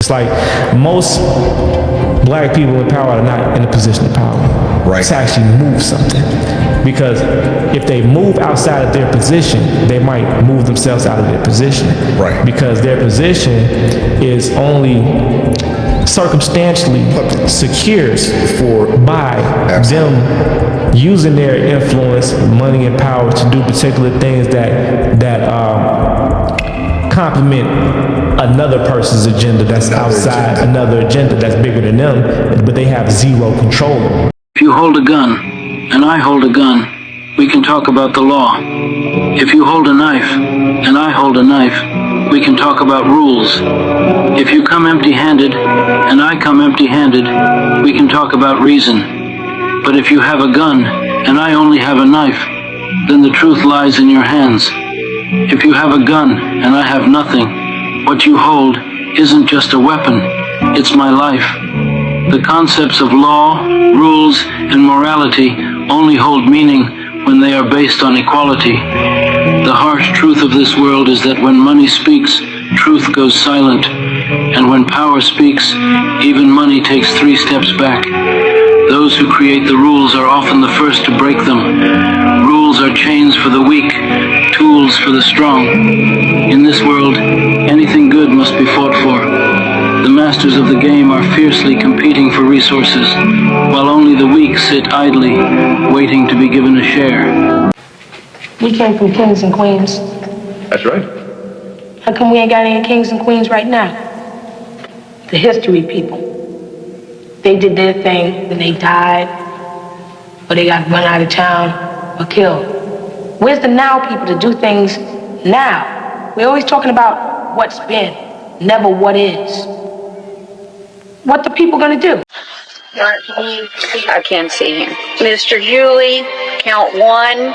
It's like most black people in power are not in a position of power to actually move something. Because if they move outside of their position, they might move themselves out of their position. Because their position is only circumstantially secures by them using their influence, money, and power to do particular things that complement another person's agenda that's outside another agenda that's bigger than them, but they have zero control. If you hold a gun and I hold a gun, we can talk about the law. If you hold a knife and I hold a knife, we can talk about rules. If you come empty-handed and I come empty-handed, we can talk about reason. But if you have a gun and I only have a knife, then the truth lies in your hands. If you have a gun and I have nothing, what you hold isn't just a weapon, it's my life. The concepts of law, rules, and morality only hold meaning when they are based on equality. The harsh truth of this world is that when money speaks, truth goes silent. And when power speaks, even money takes 3 steps back. Those who create the rules are often the first to break them. Rules are chains for the weak, tools for the strong. In this world, anything good must be fought for. The masters of the game are fiercely competing for resources, while only the weak sit idly, waiting to be given a share. We came from kings and queens. That's right. How come we ain't got any kings and queens right now? The history people. They did their thing, then they died, or they got run out of town, or killed. Where's the now people to do things now? We're always talking about what's been, never what is. What the people gonna do? I can't see him. Mr. Julie, count 1,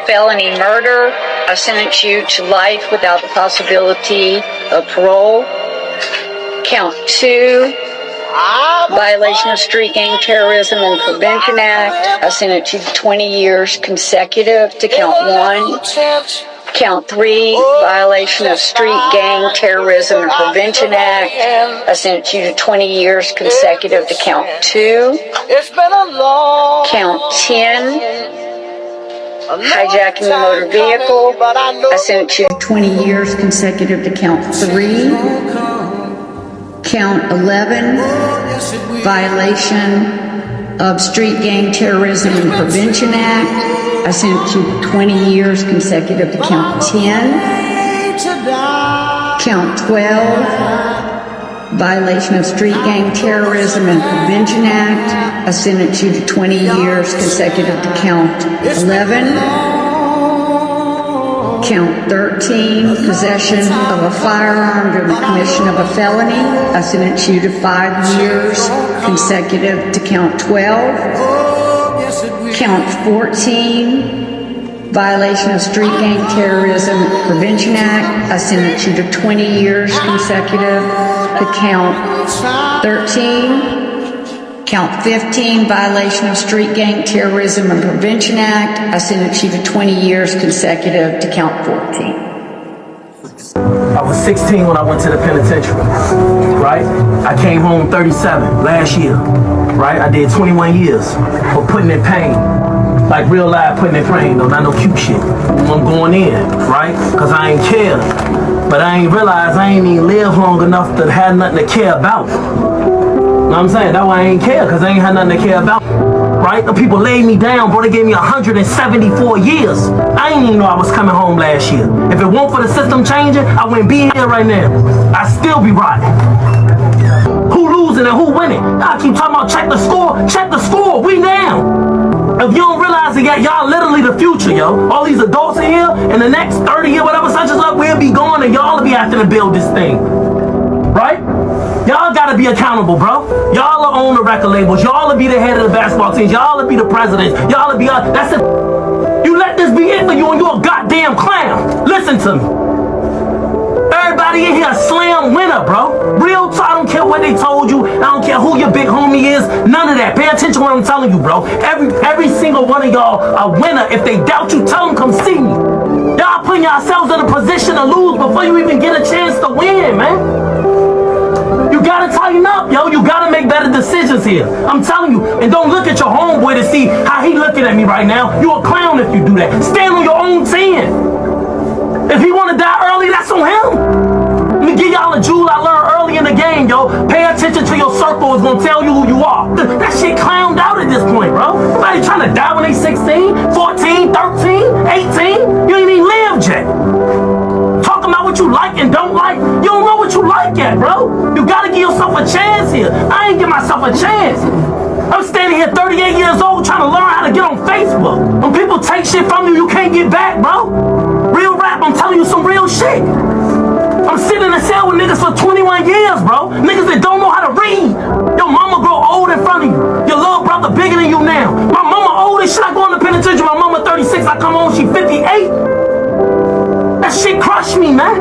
felony murder. I sentence you to life without the possibility of parole. Count 2, violation of Street Gang Terrorism and Prevention Act. I sentence you to 20 years consecutive to count 1. Count 3, violation of Street Gang Terrorism and Prevention Act. I sentence you to 20 years consecutive to count 2. Count 10, hijacking a motor vehicle. I sentence you to 20 years consecutive to count 3. Count 11, violation of Street Gang Terrorism and Prevention Act. I sentence you to 20 years consecutive to count 10. Count 12, violation of Street Gang Terrorism and Prevention Act. I sentence you to 20 years consecutive to count 11. Count 13, possession of a firearm during the commission of a felony. I sentence you to 5 years consecutive to count 12. Count 14, violation of Street Gang Terrorism Prevention Act. I sentence you to 20 years consecutive to count 13. Count 15, violation of Street Gang Terrorism and Prevention Act. I sentence you to 20 years consecutive to count 14. I was 16 when I went to the penitentiary, right? I came home 37 last year, right? I did 21 years for putting in pain. Like real life putting in pain, though, not no cute shit. I'm going in, right? Because I ain't care. But I ain't realized I ain't even lived long enough to have nothing to care about. You know what I'm saying? That's why I ain't care, because I ain't had nothing to care about. Right? The people laid me down, bro. They gave me 174 years. I ain't even know I was coming home last year. If it weren't for the system changing, I wouldn't be here right now. I'd still be rotting. Who losing and who winning? I keep talking about check the score. Check the score. We now. If you don't realize it yet, y'all literally the future, yo. All these adults in here, in the next 30 years, whatever such as up, we'll be gone and y'all will be having to build this thing. Right? Y'all gotta be accountable, bro. Y'all will own the record labels. Y'all will be the head of the basketball teams. Y'all will be the presidents. Y'all will be, that's it. You let this be it for you and you're a goddamn clown. Listen to me. Everybody in here a slam winner, bro. Real talk, I don't care what they told you. I don't care who your big homie is. None of that. Pay attention to what I'm telling you, bro. Every single one of y'all a winner. If they doubt you, tell them come see me. Y'all putting yourselves in a position to lose before you even get a chance to win, man. tighten up, yo. You gotta make better decisions here. I'm telling you. And don't look at your homeboy to see how he looking at me right now. You a clown if you do that. Stand on your own 10. If he wanna die early, that's on him. Let me give y'all a jewel I learned early in the game, yo. Pay attention to your circle, is gonna tell you who you are. That shit clowned out at this point, bro. Nobody trying to die when they 16, 14, 13, 18. You ain't even lived yet. Talking about what you like and don't like. You don't know what you like yet, bro. You gotta give yourself a chance here. I ain't give myself a chance. I'm standing here 38 years old trying to learn how to get on Facebook. When people take shit from you, you can't get back, bro. Real rap, I'm telling you some real shit. I'm sitting in a cell with niggas for 21 years, bro. Niggas that don't know how to read. Your mama grow old in front of you. Your little brother bigger than you now. My mama old as shit. I go in the penitentiary. My mama 36. I come home, she 58. That shit crushed me, man.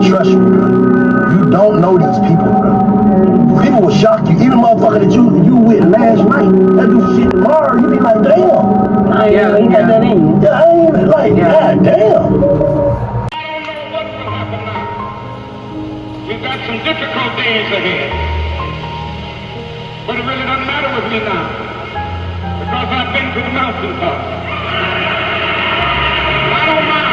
Trust me, bro. You don't know these people, bro. People will shock you. Even motherfucker that you with last night, that do shit tomorrow, you be like, damn. I ain't got that in you. I ain't even like, god damn. We've got some difficult days ahead. But it really doesn't matter with me now, because I've been to the mountaintop. I don't mind.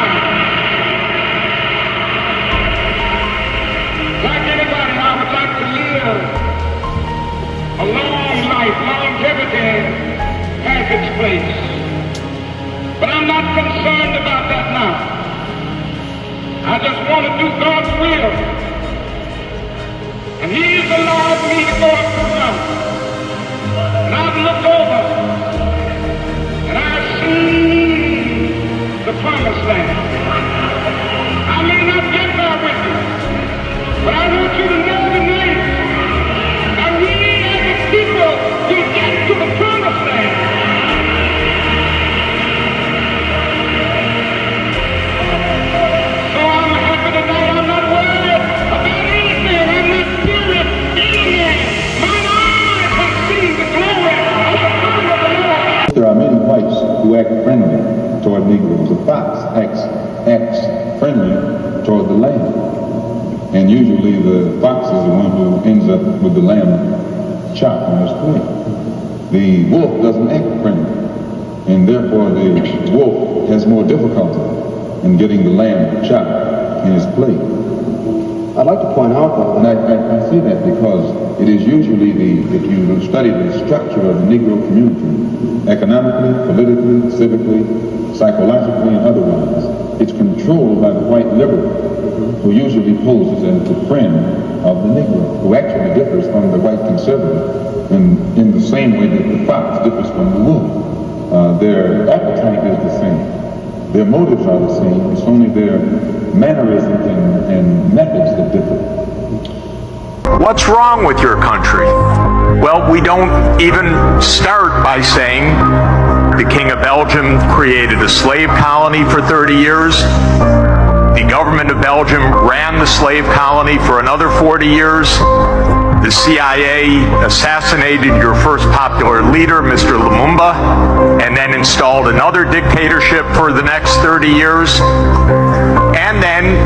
Like anybody, I would like to live a long life. Longevity has its place. But I'm not concerned about that now. I just want to do God's will. And He's allowed me to go up the mountain. And I've looked over, and I've seen the promised land. I may not get there with you, but I want you to know tonight that we as a people will get to the promised land. So I'm happy tonight. I'm not worried about anything. I'm not fearing anything. Mine eyes have seen the glory of the coming of the Lord. There are many whites who act friendly toward Negroes. A fox acts friendly toward the lamb. And usually the fox is the one who ends up with the lamb chopped on his plate. The wolf doesn't act friendly. And therefore the wolf has more difficulty in getting the lamb chopped in his plate. I'd like to point out, though, And I say that because it is usually if you study the structure of the Negro community, economically, politically, civically, psychologically, and otherwise, it's controlled by the white liberal, who usually poses as the friend of the Negro, who actually differs from the white conservative in the same way that the fox differs from the wolf. Their appetite is the same. Their motives are the same. It's only their mannerisms and methods that differ. What's wrong with your country? Well, we don't even start by saying the King of Belgium created a slave colony for 30 years. The government of Belgium ran the slave colony for another 40 years. The CIA assassinated your first popular leader, Mr. Lumumba, and then installed another dictatorship for the next 30 years. And then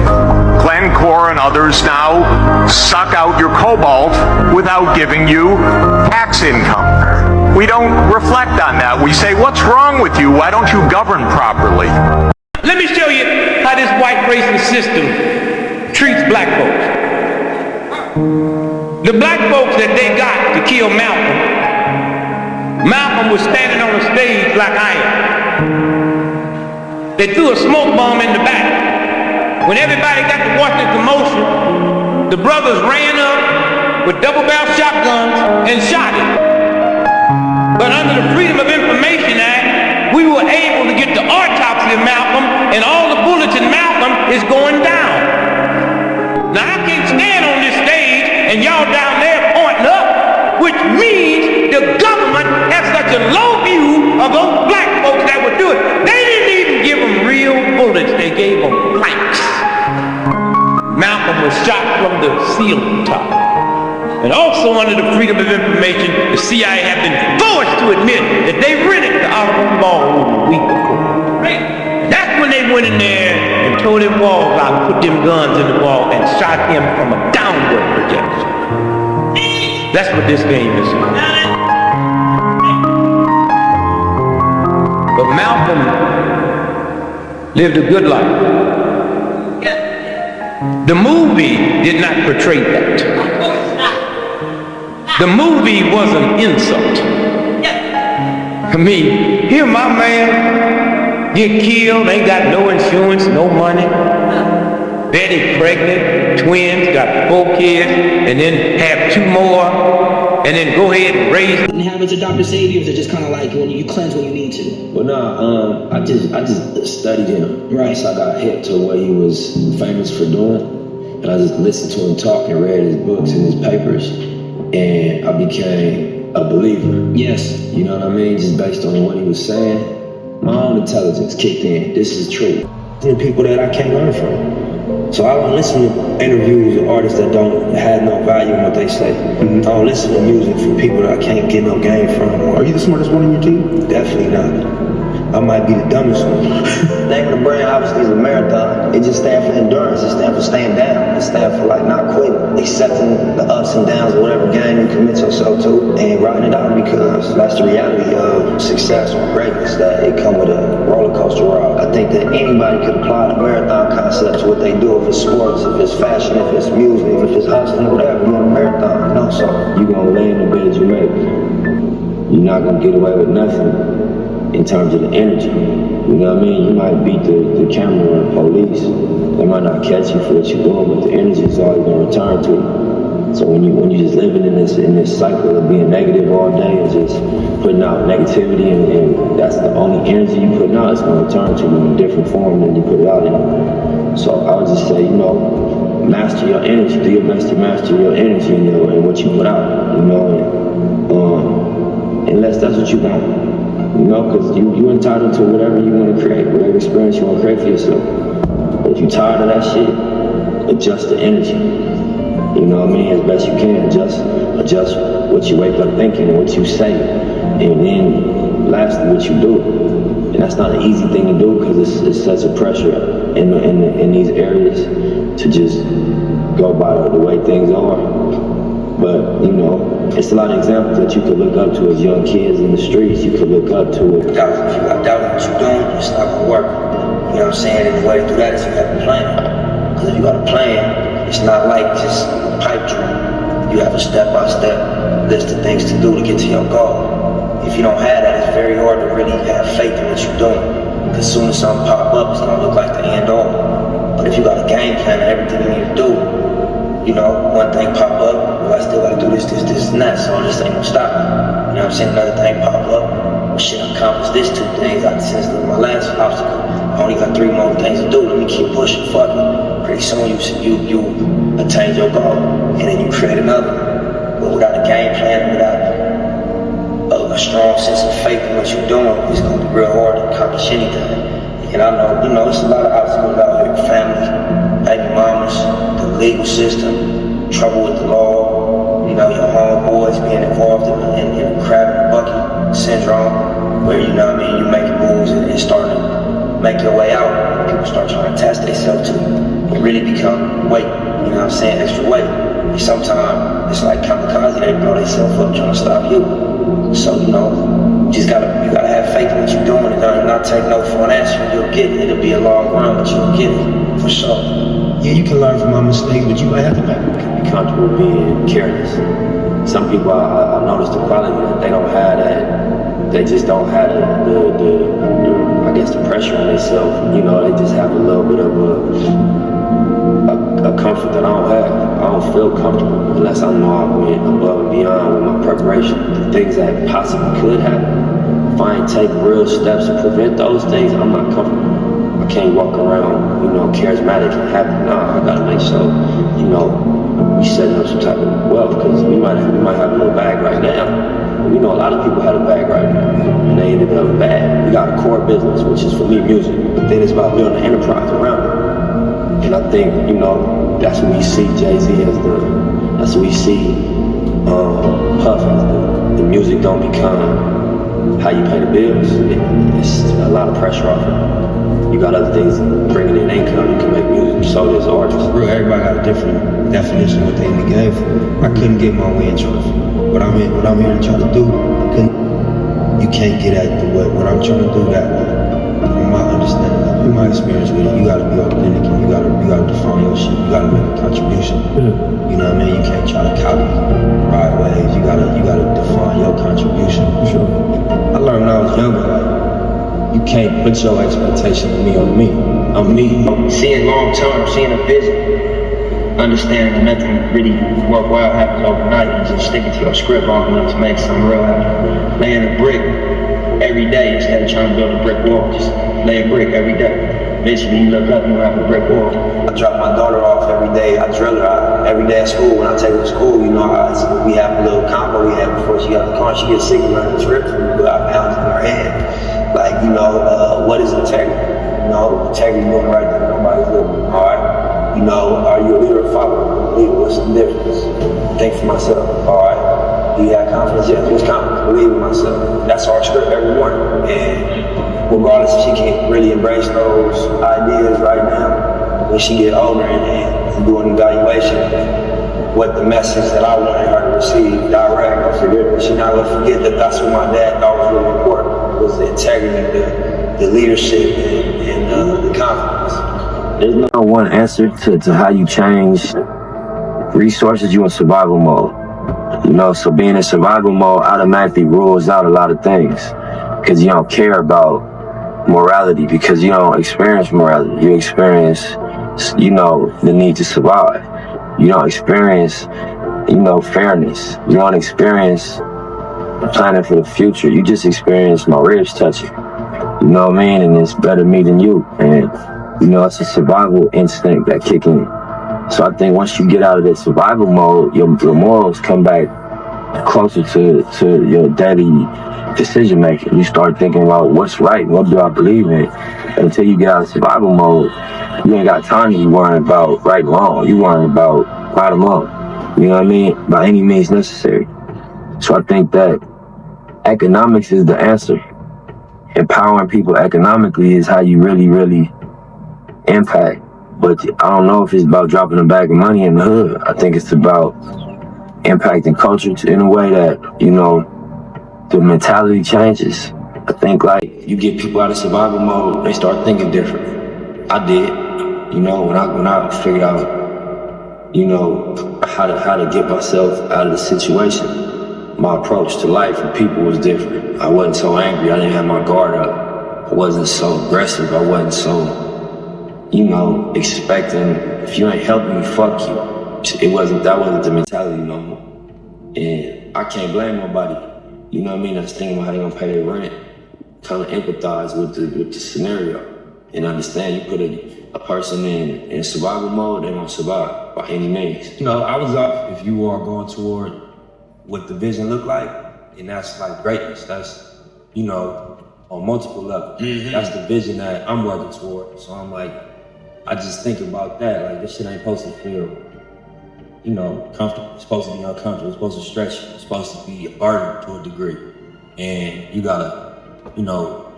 Glencore and others now suck out your cobalt without giving you tax income. We don't reflect on that. We say, what's wrong with you? Why don't you govern properly? Let me show you how this white racist system treats black folks. The black folks that they got to kill Malcolm was standing on a stage like I am. They threw a smoke bomb in the back. When everybody got to watch the commotion, the brothers ran up with double-barrel shotguns and shot him. But under the Freedom of Information Act, we were able to get the autopsy of Malcolm, and all the bullets in Malcolm is going down. Now I can't stand on this stage and y'all down there pointing up, which means the government has such a low view of those black folks that would do it. They didn't even give them real bullets, they gave them blanks. Malcolm was shot from the ceiling top. And also under the Freedom of Information, the CIA have been forced to admit that they rented the Osborne Ballroom a week before. And that's when they went in there and tore them walls out, put them guns in the wall, and shot him from a downward projection. That's what this game is. But Malcolm lived a good life. The movie did not portray that. The movie was an insult. I mean, here my man get killed, ain't got no insurance, no money. Betty pregnant, twins, got 4 kids, and then have 2 more, and then go ahead and raise. And habits of Dr. Saviors are just kind of like when you cleanse when you need to. Well, no, I just studied him. Right. So I got hip to what he was famous for doing, and I just listened to him talk and read his books and his papers, and I became a believer. Yes. You know what I mean? Just based on what he was saying, my own intelligence kicked in. This is true. There are people that I can't learn from. So I don't listen to interviews of artists that don't have no value in what they say. I don't listen to music from people that I can't get no game from. Are you the smartest one in your team? Definitely not. I might be the dumbest one. The name of the brand obviously is a marathon. It just stands for endurance. It stands for staying down. It stands for like not quitting, accepting the ups and downs of whatever game you commit yourself to and riding it out, because that's the reality of success or greatness, that it comes with a roller coaster ride. I think that anybody could apply the marathon concept to what they do, if it's sports, if it's fashion, if it's music, if it's hustling, whatever. You're on a marathon, you know, so You're gonna lay in the bed you make. You're not gonna get away with nothing in terms of the energy. You know what I mean? You might beat the camera or the police. They might not catch you for what you're doing, but the energy is always gonna return to you. So when you just living in this cycle of being negative all day and just putting out negativity, and that's the only energy you put out, it's gonna return to you in a different form than you put it out in. So I would just say, master your energy. Do your best to master your energy and what you put out. Unless that's what you want. Because you're entitled to whatever you want to create, whatever experience you want to create for yourself. But if you're tired of that shit, adjust the energy. You know what I mean? As best you can, adjust what you wake up thinking and what you say. And then lastly, what you do. And that's not an easy thing to do, because it's such a pressure in these areas to just go by the way things are. But, it's a lot of examples that you could look up to as young kids in the streets. You could look up to it. if you got doubt in what you're doing, it's not gonna work. You know what I'm saying? And the way to do that is you have a plan. Because if you got a plan, it's not like just a pipe dream. You have a step-by-step list of things to do to get to your goal. If you don't have that, it's very hard to really have faith in what you're doing. Because as soon as something pop up, it's gonna look like the end all. But if you got a game plan and everything you need to do, one thing pop up, well, I still gotta do this, and that, so this ain't gonna stop me. You know what I'm saying? Another thing pop up, well, shit, I accomplished this 2 things since my last obstacle. I only got 3 more things to do. Let me keep pushing, fuck it. Pretty soon you attain your goal, and then you create another one. But without a game plan, without a strong sense of faith in what you're doing, it's gonna be real hard to accomplish anything. And I know, it's a lot of obstacles out here: family, baby mamas, the legal system, trouble with the law, your homeboys being involved in the crab in the bucket syndrome, where, you making moves and starting to make your way out. People start trying to attach themselves to you and really become weight, extra weight. And sometimes it's like kamikaze, they blow themselves up trying to stop you. So, you gotta have faith in what you're doing and not take no for an answer. You'll get it. It'll be a long run, but you'll get it, for sure. Yeah, you can learn from my mistakes, but you might have to be comfortable being careless. Some people, I noticed the quality that they don't have that. They just don't have the pressure on themselves. They just have a little bit of a comfort that I don't have. I don't feel comfortable unless I know I went above and beyond with my preparation. The things that possibly could happen, if I ain't take real steps to prevent those things, I'm not comfortable. I can't walk around, charismatic and happy. Nah, I gotta make sure, we setting up some type of wealth, because we might have a little bag right now. We know a lot of people had a bag right now, and they ended up bad. We got a core business, which is for me music, but then it's about building an enterprise around it. And I think, that's what we see Jay-Z as that's what we see Puff as the music don't become how you pay the bills. It's a lot of pressure off it. you got other things bringing in income. You can make music, so does artists. Real, everybody got a different definition of what they in the game for. I couldn't get my way in truth. What I'm here to try to do, you can't get at what I'm trying to do that way. From my understanding of it, in my experience with it, you gotta be authentic and you gotta define your shit. You gotta make a contribution. You know what I mean? You can't try to copy right ways. You gotta define your contribution. Sure. I learned when I was younger, like, you can't put your expectation of me on me. I'm me. Seeing long term, seeing a vision, understanding that nothing really worthwhile happens overnight, and just sticking to your script long enough to make something real happen. Laying a brick every day instead of trying to build a brick wall. Just lay a brick every day. Eventually you look up and you have a brick wall. I drop my daughter off every day. I drill her every day at school. When I take her to school, you know, we have a little combo we had before she got the car. She gets sick of running trips and we put our pounds in her head. Like, you know, what is integrity? You know, integrity doing the right thing. Nobody's looking. All right. You know, are you a leader or follower? Leader, what's the difference? Think for myself. All right. Do you have confidence? Yes, who's confidence? Believe in myself. That's our script every morning. And regardless if she can't really embrace those ideas right now, when she get older and do an evaluation, what the message that I wanted her to receive direct, she's not gonna forget that that's what my dad thought was really important, was the integrity, the leadership, and the confidence. There's no one answer to how you change resources. You in survival mode. You know, so being in survival mode automatically rules out a lot of things because you don't care about morality, because you don't experience morality. You experience, you know, the need to survive. You don't experience, you know, fairness. You don't experience planning for the future. You just experience my ribs touching. You know what I mean? And it's better me than you. And, you know, it's a survival instinct that kick in. So I think once you get out of that survival mode, your morals come back closer to your daily decision making. You start thinking about what's right, what do I believe in. And until you get out of survival mode, you ain't got time to be worrying about right and wrong. You worrying about right or wrong. You know what I mean? By any means necessary. So I think that economics is the answer. Empowering people economically is how you really, really impact. But I don't know if it's about dropping a bag of money in the hood. I think it's about impacting culture in a way that, you know, the mentality changes. I think, like, you get people out of survival mode, they start thinking different. I did, you know, when I figured out, you know, how to get myself out of the situation. My approach to life and people was different. I wasn't so angry. I didn't have my guard up. I wasn't so aggressive. I wasn't so, you know, expecting, if you ain't helping me, fuck you. That wasn't the mentality no more. And I can't blame nobody. You know what I mean? That's thinking about how they gonna pay their rent. Kind of empathize with the scenario and understand. You put a person in survival mode, they won't survive by any means. You know, I was up if you are going toward what the vision look like, and that's like greatness. That's, you know, on multiple levels. Mm-hmm. That's the vision that I'm working toward. So I'm like, I just think about that. Like, this shit ain't supposed to feel, you know, comfortable. It's supposed to be uncomfortable. It's supposed to stretch you. It's supposed to be a burden to a degree. And you gotta, you know,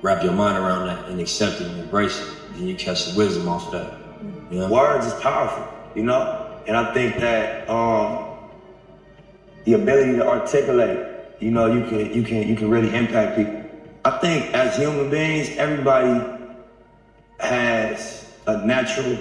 wrap your mind around that and accept it and embrace it. And you catch the wisdom off of that. You know? Words is powerful, you know? And I think that the ability to articulate, you know, you can really impact people. I think as human beings, everybody has a natural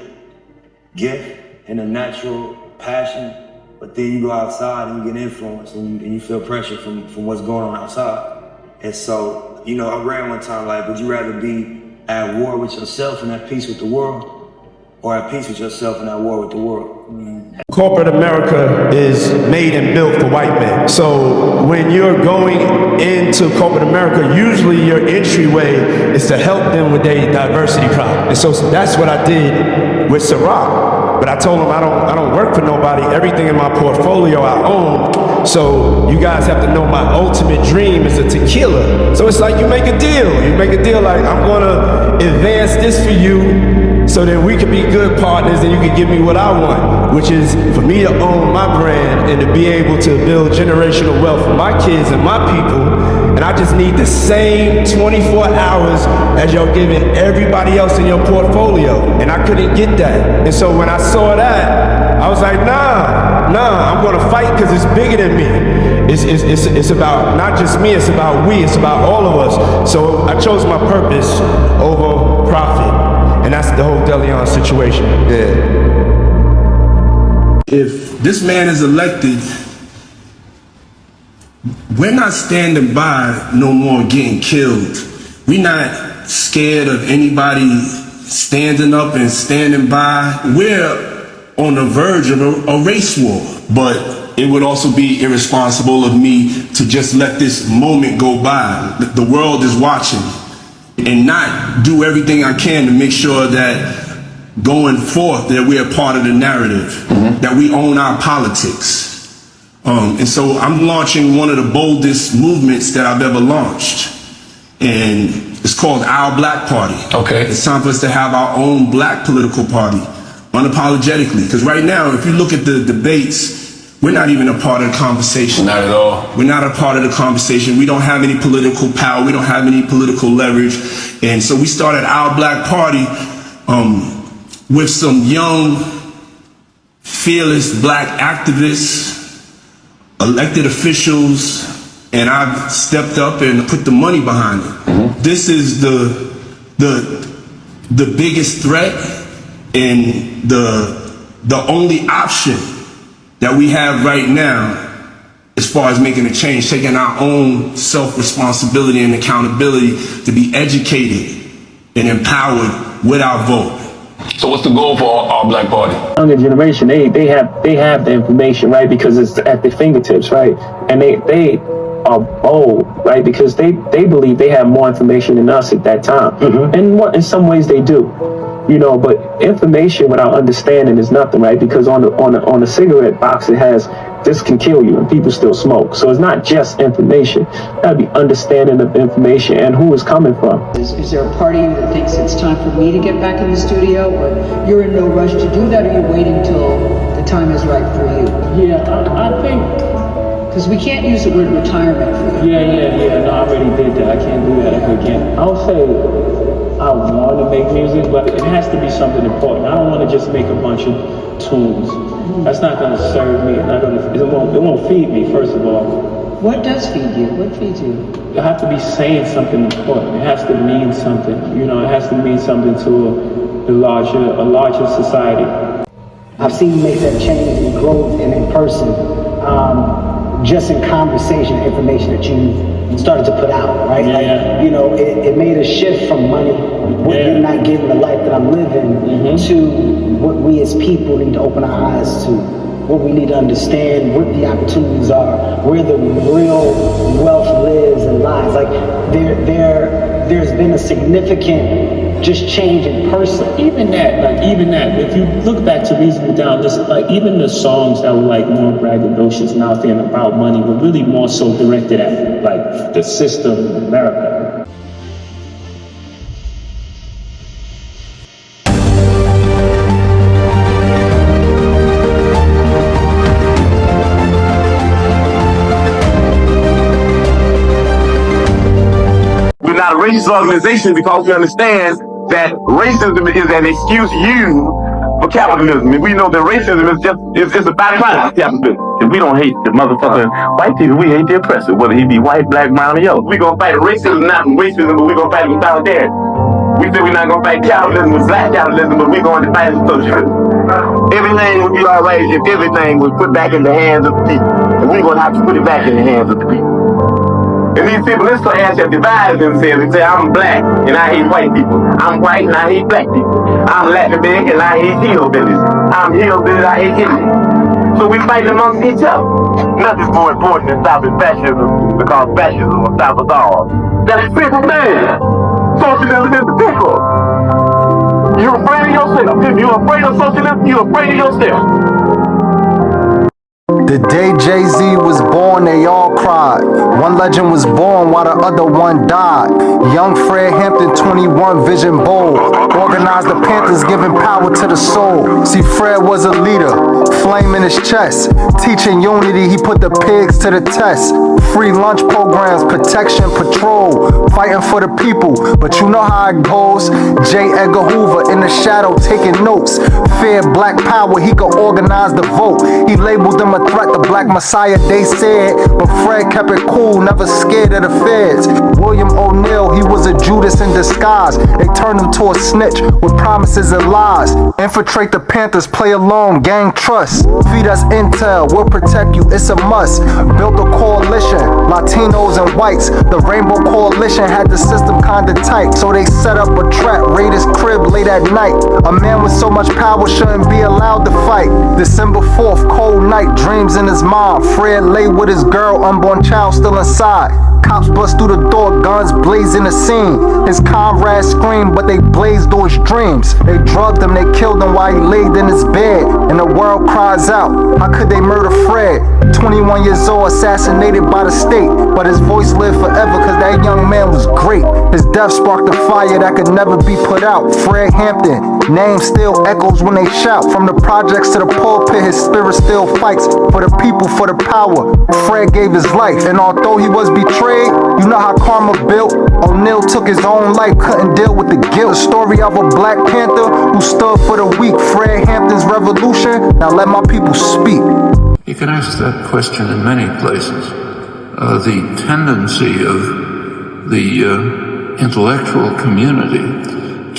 gift and a natural passion, but then you go outside and you get influenced and you feel pressure from what's going on outside. And so, you know, I read one time, like, would you rather be at war with yourself and at peace with the world, or at peace with yourself and at war with the world? Corporate America is made and built for white men. So when you're going into corporate America, usually your entryway is to help them with their diversity problem. And so that's what I did with Ciroc. But I told them I don't work for nobody. Everything in my portfolio I own. So you guys have to know my ultimate dream is a tequila. So it's like you make a deal. You make a deal like, I'm gonna advance this for you so that we can be good partners and you can give me what I want, which is for me to own my brand and to be able to build generational wealth for my kids and my people And I just need the same 24 hours as y'all giving everybody else in your portfolio. And I couldn't get that. And so when I saw that, I was like, nah, I'm gonna fight because it's bigger than me. It's about not just me, it's about we, it's about all of us. So I chose my purpose over profit. And that's the whole DeLeon situation. Yeah. If this man is elected, we're not standing by no more getting killed. We're not scared of anybody standing up and standing by. We're on the verge of a race war. But it would also be irresponsible of me to just let this moment go by. The world is watching, and not do everything I can to make sure that going forth that we're a part of the narrative, that we own our politics. And so I'm launching one of the boldest movements that I've ever launched. And it's called Our Black Party. Okay. It's time for us to have our own black political party, unapologetically. Because right now, if you look at the debates, we're not even a part of the conversation. Not at all. We're not a part of the conversation. We don't have any political power. We don't have any political leverage. And so we started Our Black Party with some young, fearless black activists, elected officials, and I've stepped up and put the money behind it. This is the biggest threat and the only option that we have right now as far as making a change, taking our own self-responsibility and accountability to be educated and empowered with our vote. So what's the goal for our Black Party? Younger generation, they have the information, right? Because it's at their fingertips, right? And they are bold, right? Because they believe they have more information than us at that time. And in some ways they do, you know. But information without understanding is nothing, right? Because on the cigarette box it has, this can kill you, and people still smoke. So it's not just information. Gotta be understanding of information and who it's coming from. Is there a part of you that thinks it's time for me to get back in the studio, or you're in no rush to do that, or you're waiting till the time is right for you? Yeah, I think, because we can't use the word retirement for you. Yeah. No, I already did that. I can't do that ever again. I would say I want to make music, but it has to be something important. I don't want to just make a bunch of tunes. That's not going to serve me. It won't feed me, first of all. What does feed you? What feeds you? I have to be saying something important. It has to mean something. You know, it has to mean something to a larger society. I've seen you make that change and growth and in person, just in conversation, information that you started to put out, right? Yeah. Like, you know, it made a shift from money, what you're not giving the life that I'm living, to what we as people need to open our eyes to, what we need to understand, what the opportunities are, where the real wealth lives and lies. Like there's been a significant just change in person. Even that, if you look back to Reasonable Down, even the songs that were like more braggadocious and out there and about money were really more so directed at like the system in America. We're not a racist organization because we understand that racism is an excuse used for capitalism. And we know that racism is just a byproduct of capitalism. If we don't hate the motherfucking white people, we hate the oppressor, whether he be white, black, brown, or yellow. We're gonna fight racism, not racism, but we're gonna fight it with solidarity. We say we're not gonna fight capitalism with black capitalism, but we're going to fight it with socialism. Everything would be alright if everything was put back in the hands of the people. And we're gonna have to put it back in the hands of the people. And these people in this class have divided themselves and say, I'm black and I hate white people. I'm white and I hate black people. I'm Latin American and I hate hillbillies. I'm hillbilly and I hate Indians. So we fight amongst each other. Nothing's more important than stopping fascism because fascism will stop us all. That's a simple thing. Socialism is the people. You're afraid of yourself. If you're afraid of socialism, you're afraid of yourself. The day Jay-Z was born, they all cried. One legend was born while the other one died. Young Fred Hampton, 21, vision bold. Organized the Panthers, giving power to the soul. See, Fred was a leader, flame in his chest. Teaching unity, he put the pigs to the test. Free lunch programs, protection, patrol. Fighting for the people, but you know how it goes. J. Edgar Hoover in the shadow taking notes. Fear black power, he could organize the vote. He labeled them a threat, the black messiah, they said. But Fred kept it cool, never scared of the feds. William O'Neill, he was a Judas in disguise. They turned him to a snitch with promises and lies. Infiltrate the Panthers, play along, gang trust. Feed us intel, we'll protect you, it's a must. Built a coalition, Latinos and whites. The Rainbow Coalition had the system kinda tight, so they set up a trap, raid his crib late at night. A man with so much power shouldn't be allowed to fight. December 4th, cold night, dreams in his mind. Fred lay with his girl, unborn child still inside. Cops bust through the door, guns blazing the scene. His comrades screamed, but they blazed through his dreams. They drugged him, they killed him while he laid in his bed. And the world cries out, how could they murder Fred? 21 years old, assassinated by the state. But his voice lived forever, cause that young man was great. His death sparked a fire that could never be put out. Fred Hampton, name still echoes when they shout. From the projects to the pulpit, his spirit still fights. For the people, for the power, Fred gave his life. And although he was betrayed, you know how karma built. O'Neill took his own life, couldn't deal with the guilt. The story of a Black Panther who stood for the weak. Fred Hampton's revolution, now let my people speak. You can ask that question in many places. The tendency of the intellectual community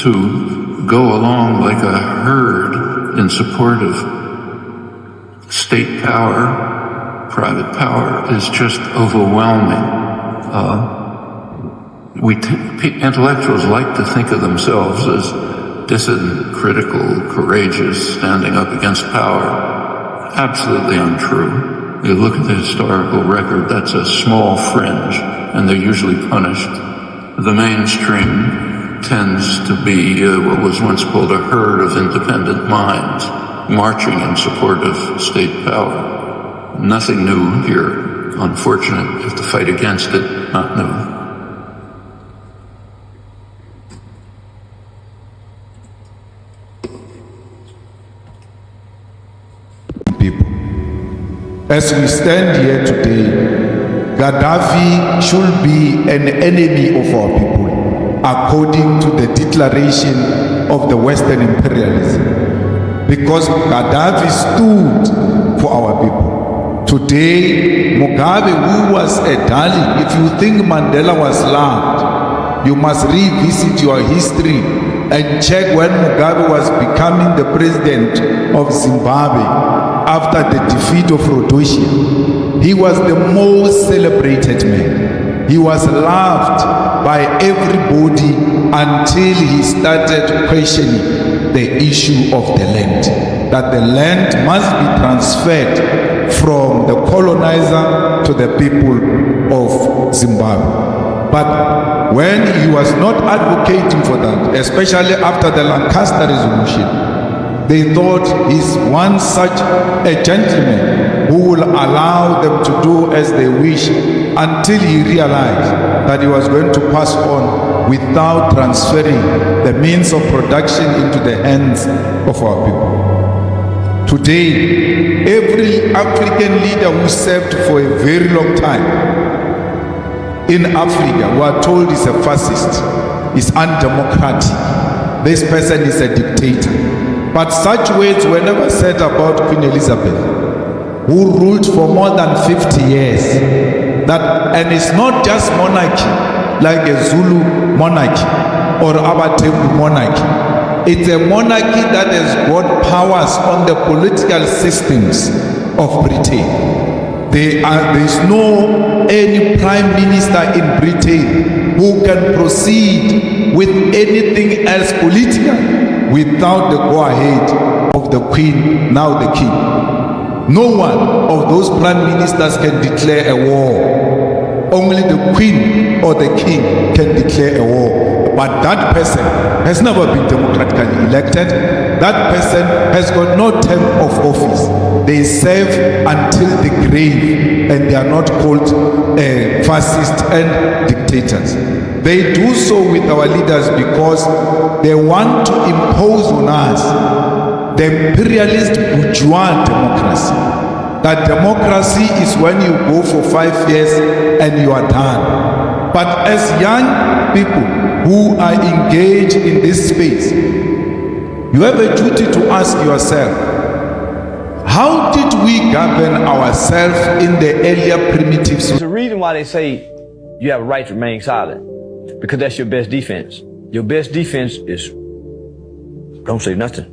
to go along like a herd in support of state power, private power, is just overwhelming. Intellectuals like to think of themselves as dissident, critical, courageous, standing up against power. Absolutely untrue. You look at the historical record, that's a small fringe, and they're usually punished. The mainstream tends to be what was once called a herd of independent minds, marching in support of state power. Nothing new here. Unfortunate, you have to fight against it, not new. As we stand here today, Gaddafi should be an enemy of our people, according to the declaration of the Western imperialism. Because Gaddafi stood for our people. Today, Mugabe, who was a darling, if you think Mandela was loved, you must revisit your history and check when Mugabe was becoming the president of Zimbabwe. After the defeat of Rhodesia, he was the most celebrated man. He was loved by everybody until he started questioning the issue of the land. That the land must be transferred from the colonizer to the people of Zimbabwe. But when he was not advocating for that, especially after the Lancaster Resolution, they thought he's one such a gentleman who will allow them to do as they wish, until he realized that he was going to pass on without transferring the means of production into the hands of our people. Today, every African leader who served for a very long time in Africa, who are told is a fascist, is undemocratic, this person is a dictator. But such words were never said about Queen Elizabeth, who ruled for more than 50 years. And it's not just monarchy, like a Zulu monarchy or Abatebu monarchy. It's a monarchy that has got powers on the political systems of Britain. There is no any prime minister in Britain who can proceed with anything else political without the go-ahead of the Queen, now the King. No one of those prime ministers can declare a war. Only the Queen or the King can declare a war. but that person has never been democratically elected. That person has got no term of office. They serve until the grave, and they are not called fascists and dictators. They do so with our leaders because they want to impose on us the imperialist bourgeois democracy. That democracy is when you go for 5 years and you are done. But as young people who are engaged in this space, you have a duty to ask yourself, how did we govern ourselves in the earlier primitive society? There's a reason why they say you have a right to remain silent, because that's your best defense. Your best defense is don't say nothing.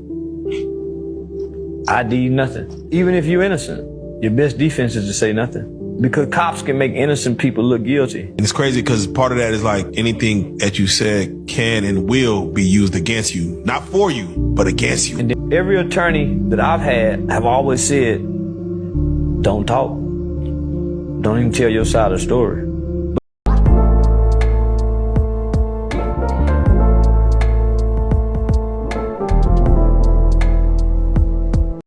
ID nothing. Even if you're innocent, your best defense is to say nothing. Because cops can make innocent people look guilty. And it's crazy because part of that is like anything that you said can and will be used against you. Not for you, but against you. And every attorney that I've had have always said, don't talk. Don't even tell your side of the story.